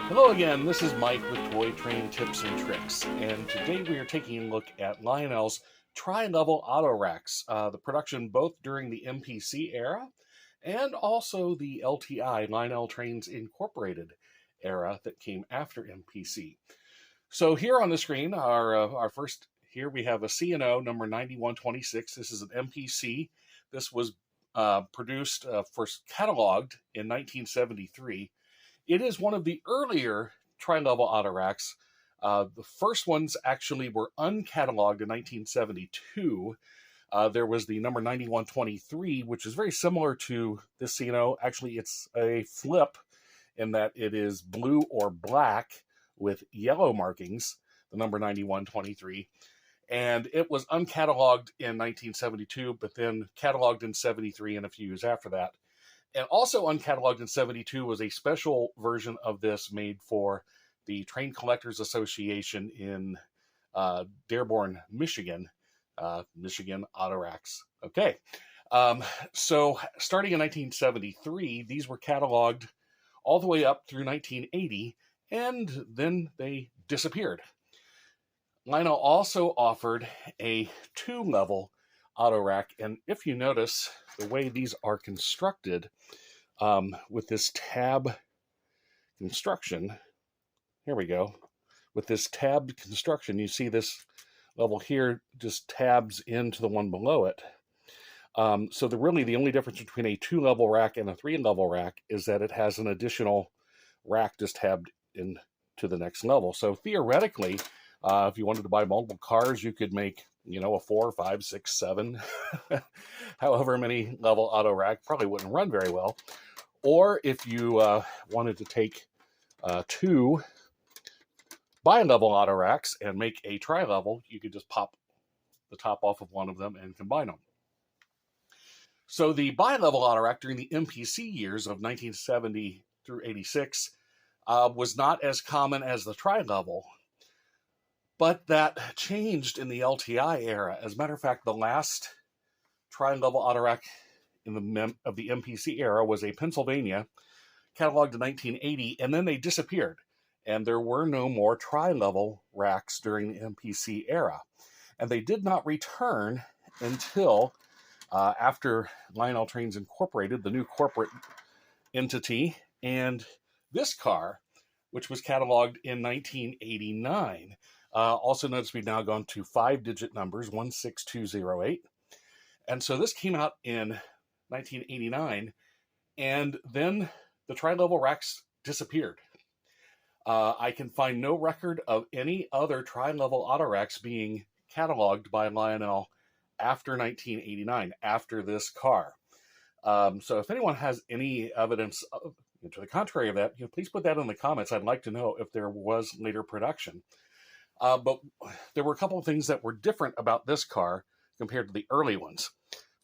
Hello again, this is Mike with Toy Train Tips and Tricks, and today we are taking a look at Lionel's tri-level auto racks, the production both during the MPC era and also the LTI, Lionel Trains Incorporated era that came after MPC. So here on the screen, our first, here we have a C&O number 9126. This is an MPC. This was produced, first cataloged in 1973. It is one of the earlier tri-level auto racks. The first ones actually were uncatalogued in 1972. There was the number 9123, which is very similar to this C&O. Actually, it's a flip in that it is blue or black with yellow markings, the number 9123. And it was uncatalogued in 1972, but then cataloged in 73 and a few years after that. And also uncatalogued in 72 was a special version of this made for the Train Collectors Association in Dearborn, Michigan, Michigan Auto Racks. Okay, so starting in 1973, these were cataloged all the way up through 1980, and then they disappeared. Lionel also offered a two-level auto rack, and if you notice the way these are constructed with this tab construction, here we go, with this tabbed construction, you see this level here just tabs into the one below it. So really the only difference between a two-level rack and a three-level rack is that it has an additional rack just tabbed into the next level. So theoretically, if you wanted to buy multiple cars, you could make, a 4, 5, 6, 7, however many level auto rack. Probably wouldn't run very well. Or if you wanted to take two bi-level auto racks and make a tri-level, you could just pop the top off of one of them and combine them. So the bi-level auto rack during the MPC years of 1970 through 86 was not as common as the tri-level. But that changed in the LTI era. As a matter of fact, the last tri-level auto rack of the MPC era was a Pennsylvania, cataloged in 1980, and then they disappeared. And there were no more tri-level racks during the MPC era. And they did not return until after Lionel Trains Incorporated, the new corporate entity, and this car, which was cataloged in 1989. Also notice we've now gone to 5-digit numbers, 16208. And so this came out in 1989, and then the tri-level racks disappeared. I can find no record of any other tri-level auto racks being cataloged by Lionel after 1989, after this car. So if anyone has any evidence to the contrary of that, please put that in the comments. I'd like to know if there was later production. But there were a couple of things that were different about this car compared to the early ones.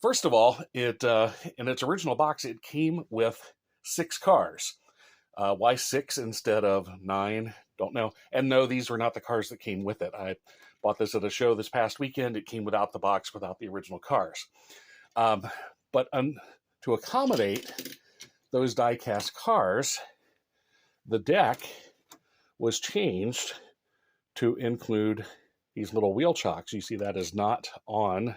First of all, it in its original box, it came with 6 cars. Why 6 instead of 9? Don't know. And no, these were not the cars that came with it. I bought this at a show this past weekend. It came without the box, without the original cars. But to accommodate those die-cast cars, the deck was changed to include these little wheel chocks. You see that is not on.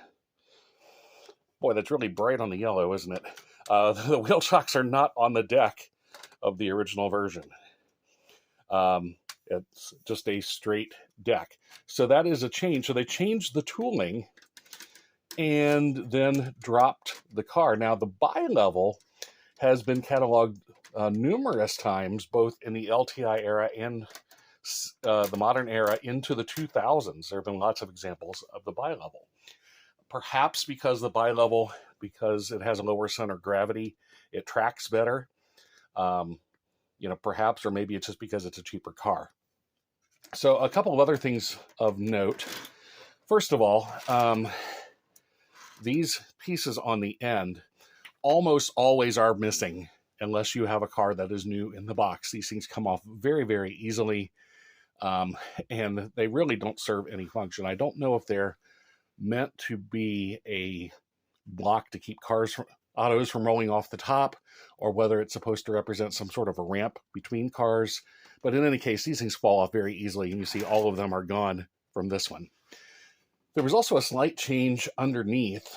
Boy, that's really bright on the yellow, isn't it? The wheel chocks are not on the deck of the original version. It's just a straight deck. So that is a change. So they changed the tooling and then dropped the car. Now the bi-level has been cataloged numerous times, both in the LTI era and the modern era into the 2000s. There have been lots of examples of the bi-level. Perhaps because the bi-level, because it has a lower center of gravity, it tracks better. Perhaps, or maybe it's just because it's a cheaper car. So a couple of other things of note. First of all, these pieces on the end almost always are missing unless you have a car that is new in the box. These things come off very, very easily. And they really don't serve any function. I don't know if they're meant to be a block to keep cars autos from rolling off the top, or whether it's supposed to represent some sort of a ramp between cars. But in any case, these things fall off very easily, and you see all of them are gone from this one. There was also a slight change underneath.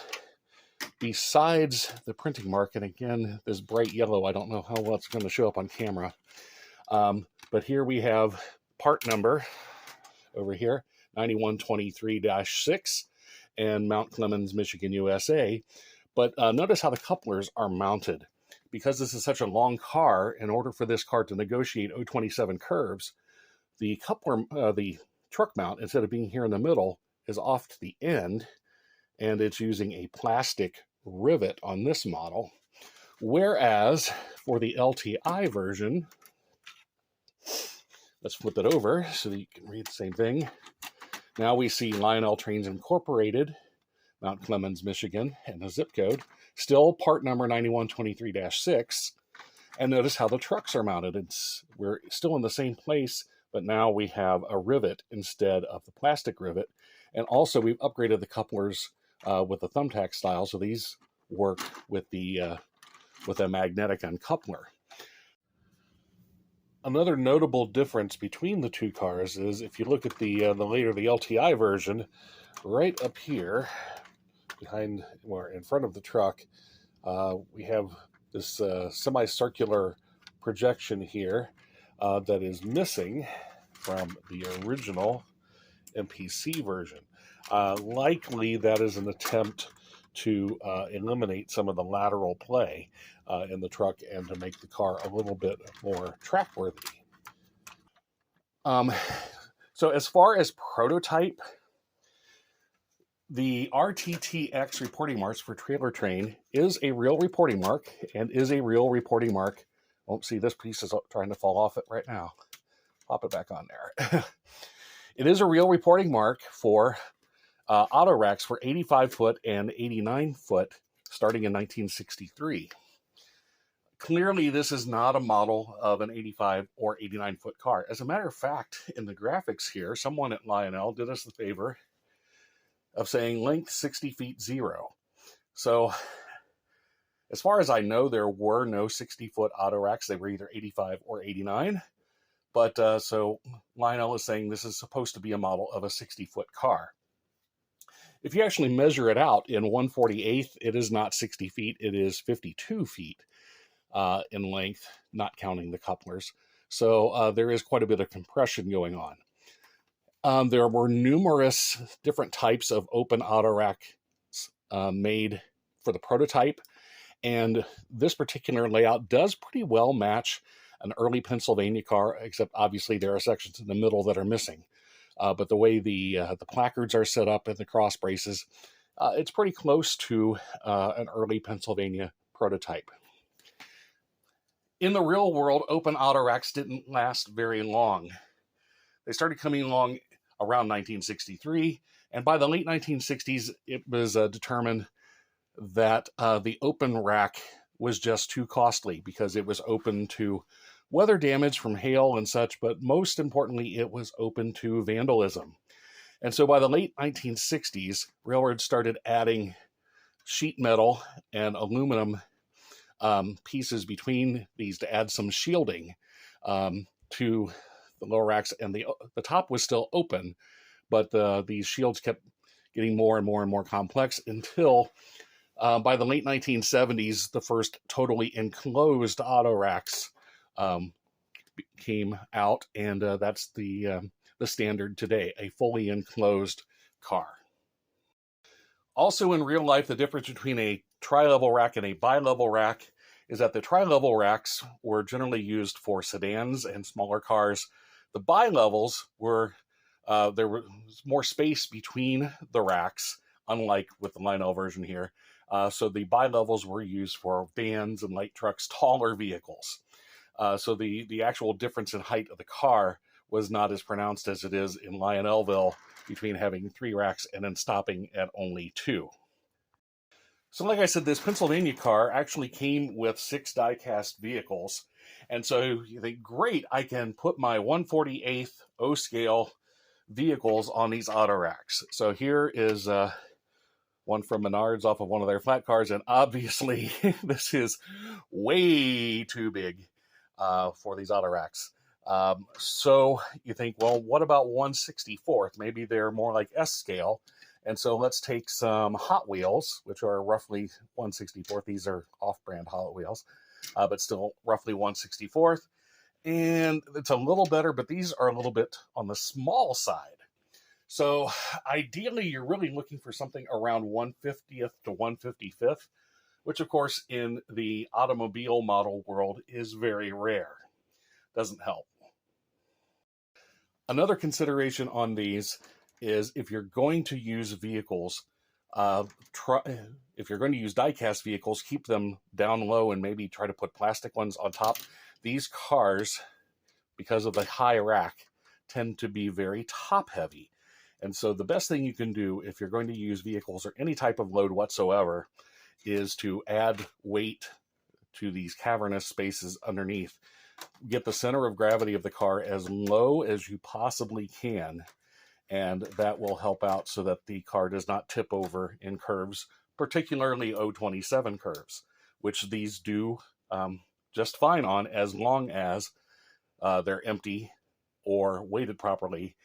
Besides the printing mark, and again, this bright yellow, I don't know how well it's going to show up on camera. But here we have part number over here, 9123-6, and Mount Clemens, Michigan, USA. But notice how the couplers are mounted. Because this is such a long car, in order for this car to negotiate 027 curves, the coupler, the truck mount, instead of being here in the middle, is off to the end, and it's using a plastic rivet on this model. Whereas for the LTI version, let's flip it over so that you can read the same thing. Now we see Lionel Trains Incorporated, Mount Clemens, Michigan, and the zip code. Still part number 9123-6. And notice how the trucks are mounted. We're still in the same place, but now we have a rivet instead of the plastic rivet. And also we've upgraded the couplers with the thumbtack style, so these work with a magnetic uncoupler. Another notable difference between the two cars is if you look at the LTI version, right up here, behind or in front of the truck, we have this semicircular projection here that is missing from the original MPC version. Likely that is an attempt to eliminate some of the lateral play in the truck and to make the car a little bit more track-worthy. So as far as prototype, the RTTX reporting marks for trailer train is a real reporting mark and is a real reporting mark. Won't see this piece is trying to fall off it right now. Pop it back on there. It is a real reporting mark for autoracks for 85-foot and 89-foot starting in 1963. Clearly, this is not a model of an 85 or 89-foot car. As a matter of fact, in the graphics here, someone at Lionel did us the favor of saying length 60 feet 0. So, as far as I know, there were no 60-foot autoracks. They were either 85 or 89. But so Lionel is saying this is supposed to be a model of a 60-foot car. If you actually measure it out in 1/48, it is not 60 feet. It is 52 feet in length, not counting the couplers. So there is quite a bit of compression going on. There were numerous different types of open autoracks made for the prototype, and this particular layout does pretty well match an early Pennsylvania car, except obviously there are sections in the middle that are missing. But the way the placards are set up and the cross braces, it's pretty close to an early Pennsylvania prototype. In the real world, open autoracks didn't last very long. They started coming along around 1963, and by the late 1960s, it was determined that the open rack was just too costly because it was open to weather damage from hail and such, but most importantly, it was open to vandalism. And so by the late 1960s, railroads started adding sheet metal and aluminum pieces between these to add some shielding to the lower racks, and the top was still open, but these shields kept getting more and more and more complex until by the late 1970s, the first totally enclosed autoracks came out, and that's the standard today, a fully enclosed car. Also in real life, the difference between a tri-level rack and a bi-level rack is that the tri-level racks were generally used for sedans and smaller cars. The bi-levels were, there was more space between the racks, unlike with the Lionel version here. So the bi-levels were used for vans and light trucks, taller vehicles. So the actual difference in height of the car was not as pronounced as it is in Lionelville between having 3 racks and then stopping at only 2. So like I said, this Pennsylvania car actually came with 6 die-cast vehicles. And so you think, great, I can put my 1/48 O-scale vehicles on these autoracks. So here is one from Menards off of one of their flat cars, and obviously this is way too big for these auto racks. So you think, well, what about 1/64th? Maybe they're more like S scale. And so let's take some Hot Wheels, which are roughly 1/64th. These are off-brand Hot Wheels, but still roughly 1/64th. And it's a little better, but these are a little bit on the small side. So ideally, you're really looking for something around 1/50th to 1/55th, which of course in the automobile model world is very rare. Doesn't help. Another consideration on these is if you're going to use vehicles, if you're going to use die-cast vehicles, keep them down low and maybe try to put plastic ones on top. These cars, because of the high rack, tend to be very top-heavy. And so the best thing you can do if you're going to use vehicles or any type of load whatsoever is to add weight to these cavernous spaces underneath. Get the center of gravity of the car as low as you possibly can, and that will help out so that the car does not tip over in curves, particularly 027 curves, which these do just fine on as long as they're empty or weighted properly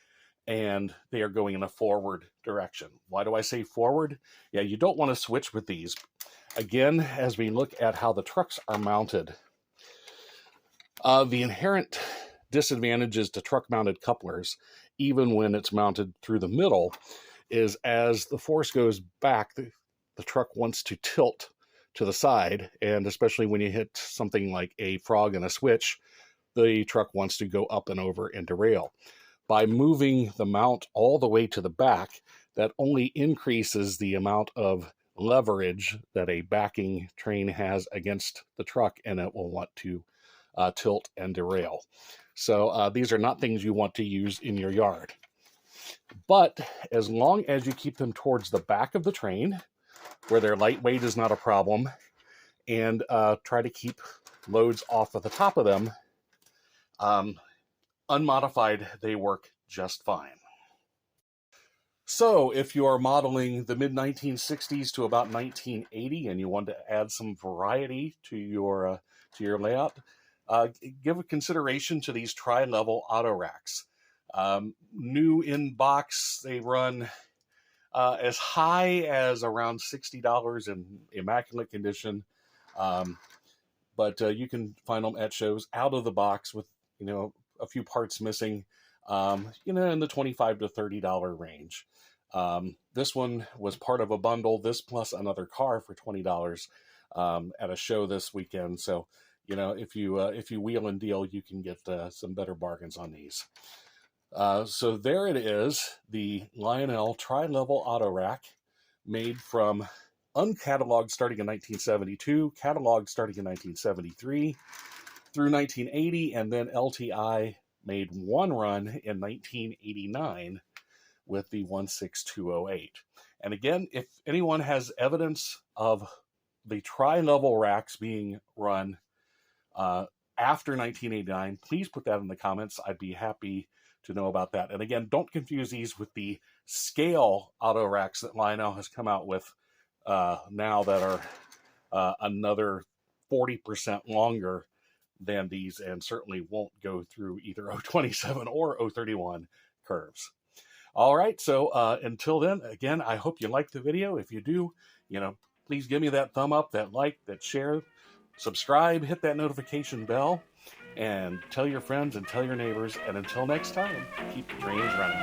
and they are going in a forward direction. Why do I say forward? Yeah, you don't want to switch with these. Again, as we look at how the trucks are mounted, the inherent disadvantages to truck-mounted couplers, even when it's mounted through the middle, is as the force goes back, the truck wants to tilt to the side, and especially when you hit something like a frog and a switch, the truck wants to go up and over and derail. By moving the mount all the way to the back, that only increases the amount of leverage that a backing train has against the truck, and it will want to tilt and derail. So these are not things you want to use in your yard. But as long as you keep them towards the back of the train, where their lightweight is not a problem, and try to keep loads off of the top of them, unmodified, they work just fine. So if you are modeling the mid-1960s to about 1980 and you want to add some variety to your layout, give a consideration to these tri-level auto racks. New in box, they run as high as around $60 in immaculate condition, but you can find them at shows out of the box with a few parts missing, in the $25 to $30 range. This one was part of a bundle, this plus another car for $20 at a show this weekend. So, if you wheel and deal, you can get some better bargains on these. So there it is, the Lionel tri-level auto rack, made from uncatalogued starting in 1972, cataloged starting in 1973 through 1980, and then LTI made one run in 1989 with the 16208. And again, if anyone has evidence of the tri-level racks being run after 1989, please put that in the comments. I'd be happy to know about that. And again, don't confuse these with the scale auto racks that Lionel has come out with now that are another 40% longer than these, and certainly won't go through either 027 or 031 curves. All right, so until then, again, I hope you liked the video. If you do, please give me that thumb up, that like, that share, subscribe, hit that notification bell, and tell your friends and tell your neighbors. And until next time, keep the trains running.